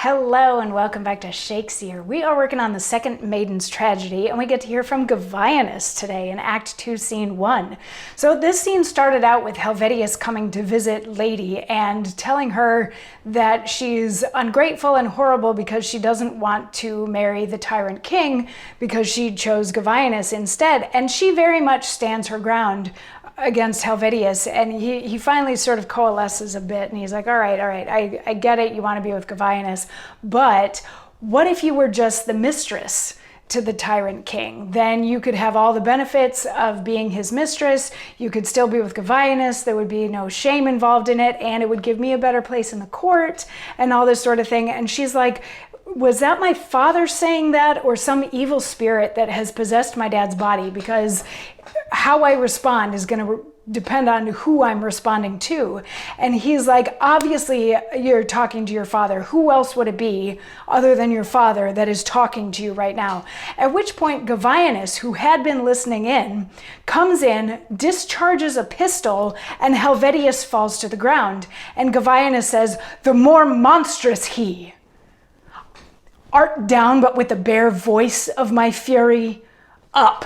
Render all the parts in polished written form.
Hello and welcome back to Shakesyear. We are working on the second Maiden's tragedy and we get to hear from Govianus today in Act 2, Scene 1. So this scene started out with Helvetius coming to visit Lady and telling her that she's ungrateful and horrible because she doesn't want to marry the tyrant king because she chose Govianus instead. And she very much stands her ground against Helvetius, and he finally sort of coalesces a bit, and he's like, all right, I get it, you want to be with Govianus, but what if you were just the mistress to the tyrant king? Then you could have all the benefits of being his mistress, you could still be with Govianus, there would be no shame involved in it, and it would give me a better place in the court, and all this sort of thing. And she's like, was that my father saying that, or some evil spirit that has possessed my dad's body? Because how I respond is going to depend on who I'm responding to. And he's like, obviously you're talking to your father. Who else would it be other than your father that is talking to you right now? At which point Govianus, who had been listening in, comes in, discharges a pistol, and Helvetius falls to the ground. And Govianus says, "The more monstrous he. Art down but with the bare voice of my fury? Up,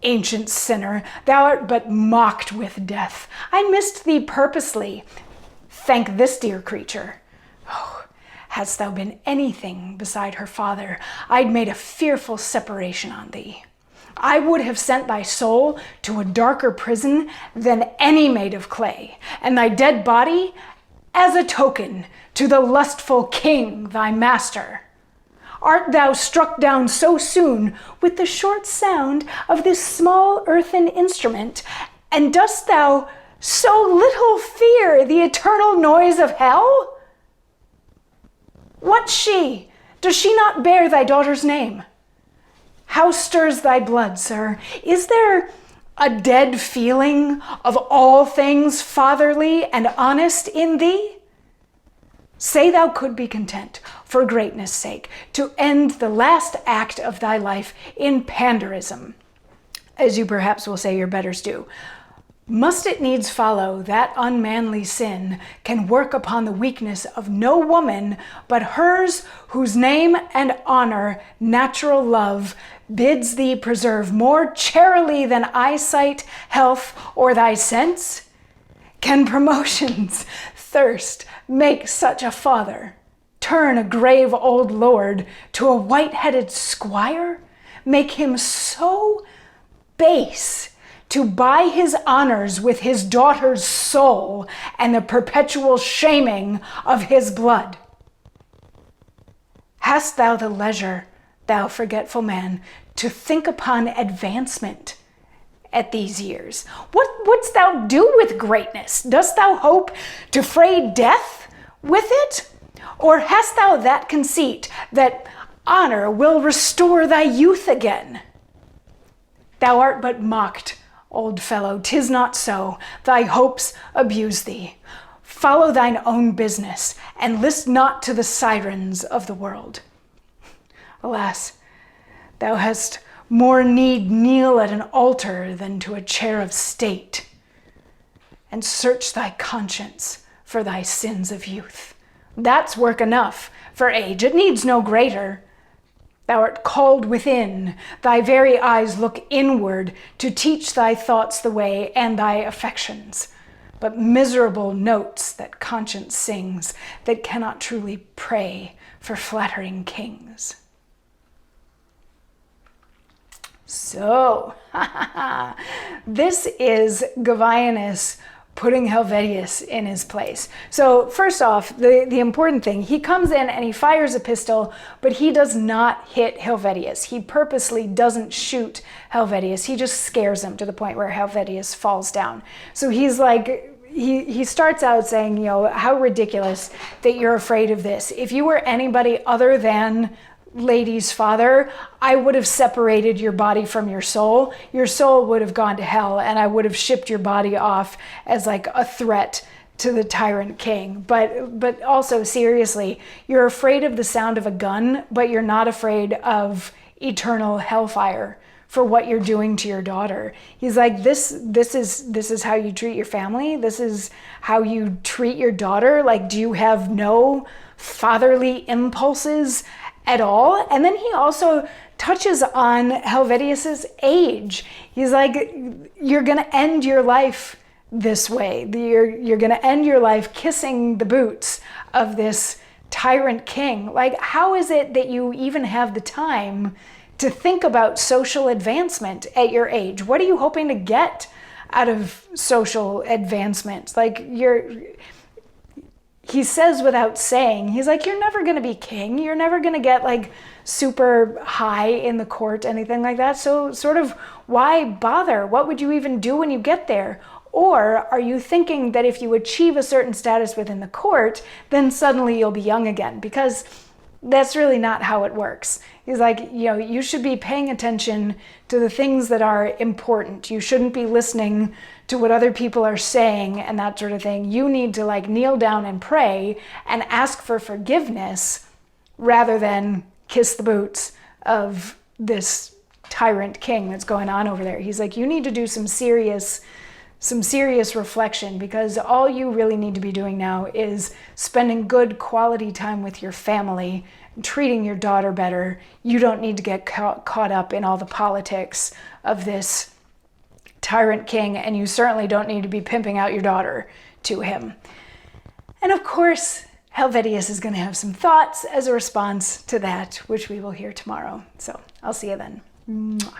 ancient sinner, thou art but mocked with death. I missed thee purposely. Thank this dear creature. Oh, hadst thou been anything beside her father, I'd made a fearful separation on thee. I would have sent thy soul to a darker prison than any maid of clay, and thy dead body as a token to the lustful king thy master. Art thou struck down so soon with the short sound of this small earthen instrument, and dost thou so little fear the eternal noise of hell? What's she? Does she not bear thy daughter's name? How stirs thy blood, sir? Is there a dead feeling of all things fatherly and honest in thee? Say thou could be content, for greatness' sake, to end the last act of thy life in panderism, as you perhaps will say your betters do. Must it needs follow that unmanly sin can work upon the weakness of no woman but hers whose name and honor natural love bids thee preserve more charily than eyesight, health, or thy sense? Can promotions, thirst, make such a father turn a grave old lord to a white-headed squire? Make him so base to buy his honors with his daughter's soul and the perpetual shaming of his blood? Hast thou the leisure, thou forgetful man, to think upon advancement at these years? What wouldst thou do with greatness? Dost thou hope to fray death with it? Or hast thou that conceit that honor will restore thy youth again? Thou art but mocked, old fellow, 'tis not so. Thy hopes abuse thee. Follow thine own business, and list not to the sirens of the world. Alas, thou hast more need kneel at an altar than to a chair of state, and search thy conscience for thy sins of youth. That's work enough for age, it needs no greater. Thou art called within, thy very eyes look inward to teach thy thoughts the way and thy affections, but miserable notes that conscience sings that cannot truly pray for flattering kings. So, this is Govianus putting Helvetius in his place. So first off, the important thing, he comes in and he fires a pistol, but he does not hit Helvetius. He purposely doesn't shoot Helvetius. He just scares him to the point where Helvetius falls down. So he's like, he starts out saying, you know, how ridiculous that you're afraid of this. If you were anybody other than Lady's father, I would have separated your body from your soul. Your soul would have gone to hell, and I would have shipped your body off as like a threat to the tyrant king. But also, seriously, you're afraid of the sound of a gun, but you're not afraid of eternal hellfire for what you're doing to your daughter. He's like, this is how you treat your family? This is how you treat your daughter? Like, do you have no fatherly impulses at all. And then he also touches on Helvetius's age. He's like, you're going to end your life this way. You're going to end your life kissing the boots of this tyrant king. Like, how is it that you even have the time to think about social advancement at your age? What are you hoping to get out of social advancement? Like, he says without saying, he's like, you're never going to be king. You're never going to get like super high in the court, anything like that. So sort of why bother? What would you even do when you get there? Or are you thinking that if you achieve a certain status within the court, then suddenly you'll be young again? Because that's really not how it works. He's like, you should be paying attention to the things that are important. You shouldn't be listening to what other people are saying and that sort of thing. You need to like kneel down and pray and ask for forgiveness rather than kiss the boots of this tyrant king that's going on over there. He's like, you need to do some serious reflection, because all you really need to be doing now is spending good quality time with your family, treating your daughter better. You don't need to get caught up in all the politics of this tyrant king, and you certainly don't need to be pimping out your daughter to him. And of course, Helvetius is going to have some thoughts as a response to that, which we will hear tomorrow. So I'll see you then. Mwah.